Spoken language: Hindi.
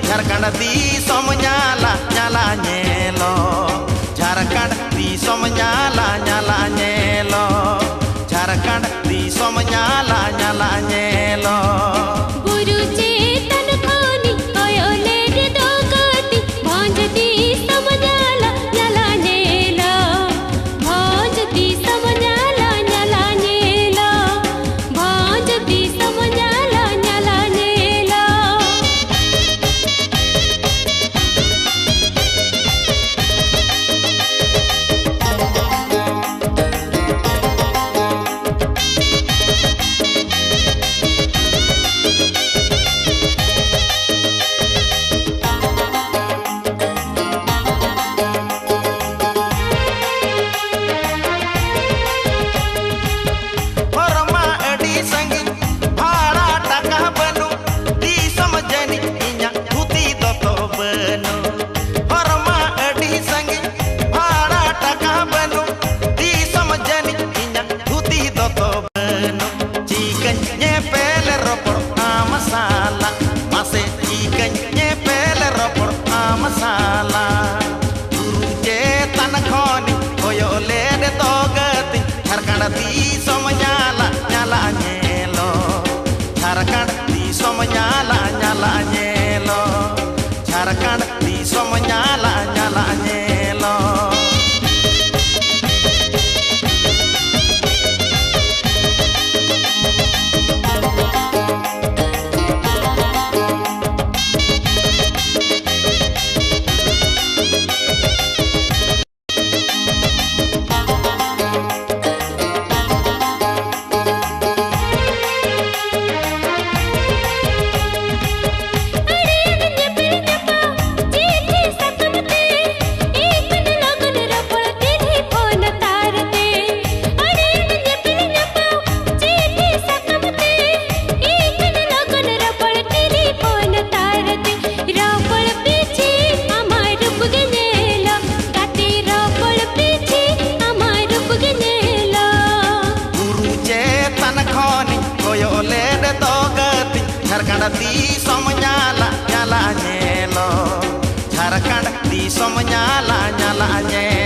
झारखंड दिसोम ᱧᱟᱞᱟ ᱧᱟᱞᱟ ᱧᱮᱞᱚ झारखंड दिसोम ᱧᱟᱞᱟ ᱧᱟᱞᱟ ᱧᱮᱞᱚ झारखंड दिसोम ᱧᱟᱞᱟ ᱧᱟᱞᱟ ᱧᱮᱞᱚ गुरु चेतन खानी कोयोले रे दोगती भांज दिसोम ᱧाला ᱧाला ᱧेलो भांज दिसोम ᱧाला ᱧाला ᱧेलो भांज दिसोम ᱧाला ᱧाला ᱧेलो दिसोम ᱧाला ᱧाला ᱧᱮᱞᱚ झारखंड दिसोम ᱧाला ᱧाला ᱧᱮᱞᱚ झारखंड दिसोम ᱧाला ᱧाला ᱧेलो झारखंड दिसोम ᱧाला ᱧाला ᱧᱮᱞᱚ झारखंड दिसोम ᱧाला ᱧाला ᱧेलो